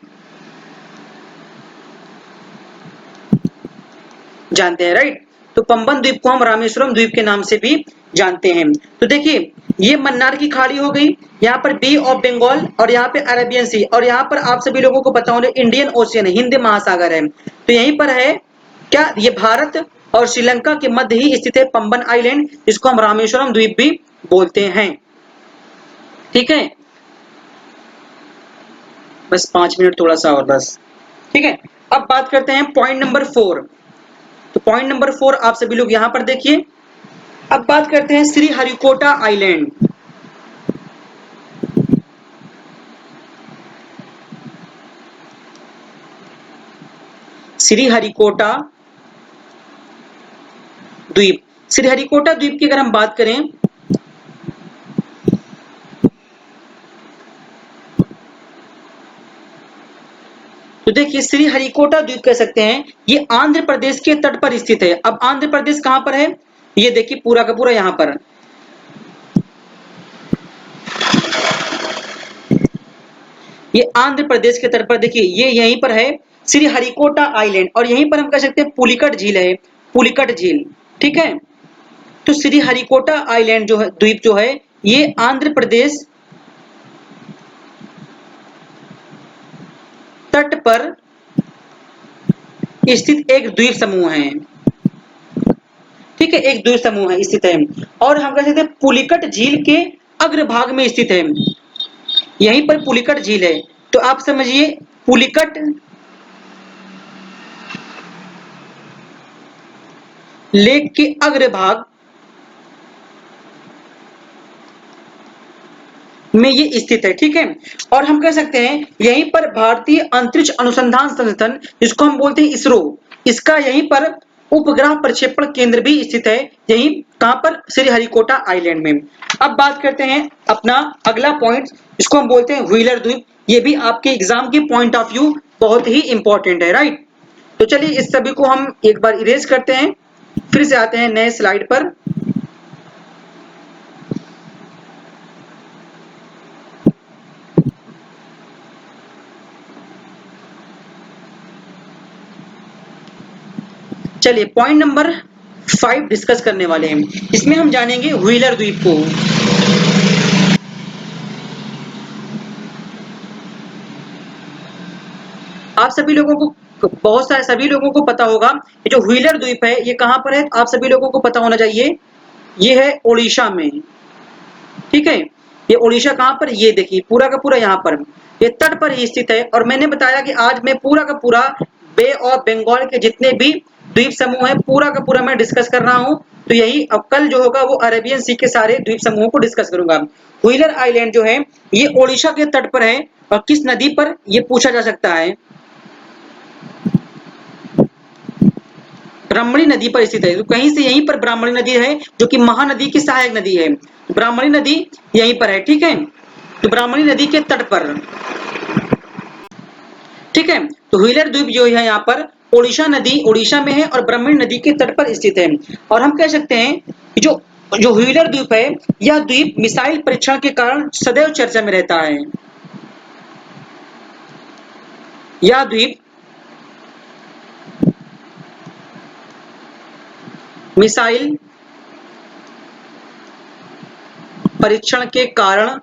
जानते हैं, राइट। तो पंबन द्वीप को हम रामेश्वरम द्वीप के नाम से भी जानते हैं। तो देखिए ये मन्नार की खाड़ी हो गई, यहाँ पर बे ऑफ बंगाल और यहाँ पे अरेबियन सी, और यहाँ पर आप सभी लोगों को पता होना इंडियन ओशियन हिंद महासागर है। तो यहीं पर है क्या, ये भारत और श्रीलंका के मध्य ही स्थित है पंबन आइलैंड, जिसको हम रामेश्वरम द्वीप भी बोलते हैं, ठीक है। बस 5 मिनट थोड़ा सा और बस, ठीक है। अब बात करते हैं पॉइंट नंबर 4। तो पॉइंट नंबर 4 आप सभी लोग यहां पर देखिए। अब बात करते हैं श्री हरिकोटा आइलैंड। श्री हरिकोटा द्वीप, श्री हरिकोटा द्वीप की अगर हम बात करें तो देखिए श्री हरिकोटा द्वीप कह सकते हैं ये आंध्र प्रदेश के तट पर स्थित है। अब आंध्र प्रदेश कहां पर है? ये देखिए पूरा का पूरा यहां पर, ये आंध्र प्रदेश के तट पर देखिए ये यहीं पर है श्री हरिकोटा आइलैंड, और यहीं पर हम कह सकते हैं पुलिकट झील है, पुलिकट झील, ठीक है। तो श्री हरिकोटा आइलैंड जो है द्वीप जो है ये आंध्र प्रदेश तट पर स्थित एक द्वीप समूह है, ठीक है, एक द्वीप समूह है स्थित है। और हम कह सकते हैं पुलिकट झील के अग्रभाग में स्थित है, यहीं पर पुलिकट झील है। तो आप समझिए पुलिकट लेक के अग्रभाग में ये स्थित है, ठीक है। और हम कह सकते हैं यहीं पर भारतीय अंतरिक्ष अनुसंधान संगठन, जिसको हम बोलते हैं इसरो, इसका यहीं पर उपग्रह प्रक्षेपण केंद्र भी स्थित है, यहीं कहां पर, श्री हरिकोटा आइलैंड में। अब बात करते हैं अपना अगला पॉइंट, इसको हम बोलते हैं व्हीलर द्वीप। ये भी आपके एग्जाम के पॉइंट ऑफ व्यू बहुत ही इंपॉर्टेंट है, राइट। तो चलिए इस सभी को हम एक बार इरेज करते हैं, फिर से आते हैं नए स्लाइड पर। चलिए पॉइंट नंबर 5 डिस्कस करने वाले हैं। इसमें हम जानेंगे व्हीलर द्वीप को। आप सभी लोगों को बहुत सारे सभी लोगों को पता होगा ये जो व्हीलर द्वीप है ये कहां पर है, आप सभी लोगों को पता होना चाहिए ये है ओडिशा में, ठीक है। ये ओडिशा कहां पर, ये देखिए पूरा का पूरा यहाँ पर ये तट पर ही स्थित है। और मैंने बताया कि आज मैं पूरा का पूरा बे ऑफ बंगाल के जितने भी द्वीप समूह है पूरा का पूरा मैं डिस्कस कर रहा हूं। तो यही अब कल जो होगा वो अरेबियन सी के सारे द्वीप समूहों को डिस्कस करूंगा। व्हीलर आइलैंड जो है ये ओडिशा के तट पर है, और किस नदी पर ये पूछा जा सकता है, ब्राह्मणी नदी पर स्थित है। तो कहीं से यहीं पर ब्राह्मणी नदी है जो कि महानदी की सहायक नदी है, ब्राह्मणी नदी यहीं पर है, ठीक है। तो ब्राह्मणी नदी के तट पर, ठीक है। तो व्हीलर द्वीप जो है यहाँ पर ओडिशा नदी, ओडिशा में है और ब्राह्मणी नदी के तट पर स्थित है। और हम कह सकते हैं जो जो व्हीलर द्वीप है, यह द्वीप मिसाइल परीक्षण के कारण सदैव चर्चा में रहता है। यह द्वीप मिसाइल परीक्षण के कारण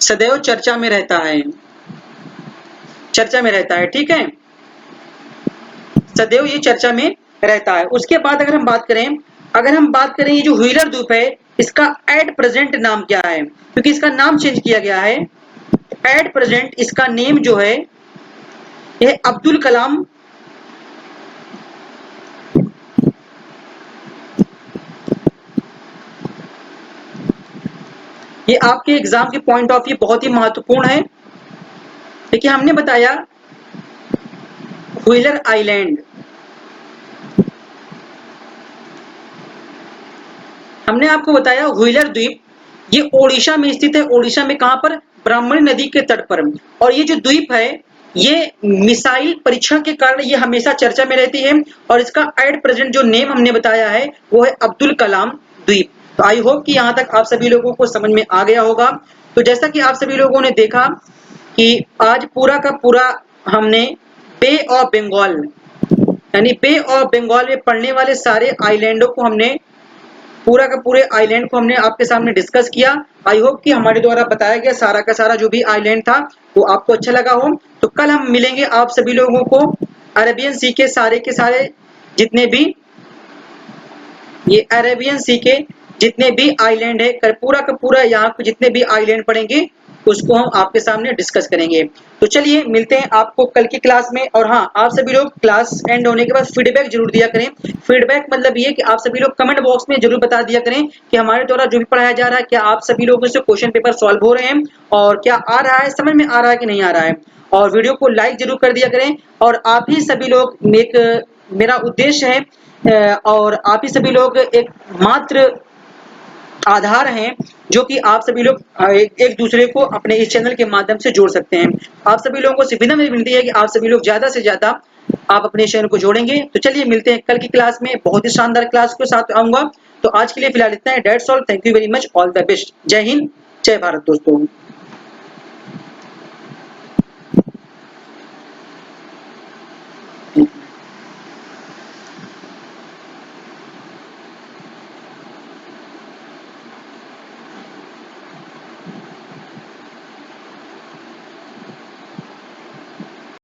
सदैव चर्चा में रहता है। चर्चा में रहता है, ठीक है, सदैव ये चर्चा में रहता है। उसके बाद अगर हम बात करें ये जो व्हीलर द्वीप है, इसका एट प्रेजेंट नाम क्या है, क्योंकि इसका नाम चेंज किया गया है। एट प्रेजेंट इसका नेम जो है ये अब्दुल कलाम ये आपके एग्जाम के पॉइंट ऑफ व्यू बहुत ही महत्वपूर्ण है। देखिए हमने बताया व्हीलर आइलैंड, हमने आपको बताया व्हीलर द्वीप ये ओडिशा में स्थित है। ओडिशा में कहां पर? ब्राह्मणी नदी के तट पर। और ये जो द्वीप है ये मिसाइल परीक्षण के कारण ये हमेशा चर्चा में रहती है। और इसका एट प्रेजेंट जो नेम हमने बताया है वो है अब्दुल कलाम द्वीप। तो आई होप कि यहाँ तक आप सभी लोगों को समझ में आ गया होगा। तो जैसा कि आप सभी लोगों ने देखा कि आज पूरा का पूरा हमने बे ऑफ बंगाल यानी बे ऑफ बंगाल में पड़ने वाले सारे आइलैंडों को हमने पूरा का पूरे आइलैंड को हमने आपके सामने डिस्कस किया। आई होप कि हमारे द्वारा बताया गया सारा का सारा जो भी आइलैंड था वो आपको अच्छा लगा हो। तो कल हम मिलेंगे आप सभी लोगों को अरेबियन सी के सारे जितने भी ये अरेबियन सी के जितने भी आइलैंड है, पूरा का पूरा यहाँ पे जितने भी आइलैंड पड़ेंगे उसको हम आपके सामने डिस्कस करेंगे। तो चलिए मिलते हैं आपको कल की क्लास में। और हाँ, आप सभी लोग क्लास एंड होने के बाद फीडबैक जरूर दिया करें। फीडबैक मतलब ये कि आप सभी लोग कमेंट बॉक्स में जरूर बता दिया करें कि हमारे द्वारा जो भी पढ़ाया जा रहा है क्या आप सभी लोगों से क्वेश्चन पेपर सॉल्व हो रहे हैं और क्या आ रहा है, समझ में आ रहा है कि नहीं आ रहा है। और वीडियो को लाइक जरूर कर दिया करें। और आप ही सभी लोग मेरा उद्देश्य है और आप ही सभी लोग एक मात्र आधार हैं जो कि आप सभी लोग एक दूसरे को अपने इस चैनल के माध्यम से जोड़ सकते हैं। आप सभी लोगों को सिर्फ विनती है कि आप सभी लोग ज्यादा से ज्यादा आप अपने चैनल को जोड़ेंगे। तो चलिए मिलते हैं कल की क्लास में, बहुत ही शानदार क्लास के साथ आऊंगा। तो आज के लिए फिलहाल इतना है। That's all, thank you very much, all the best. जय हिंद, जय भारत दोस्तों।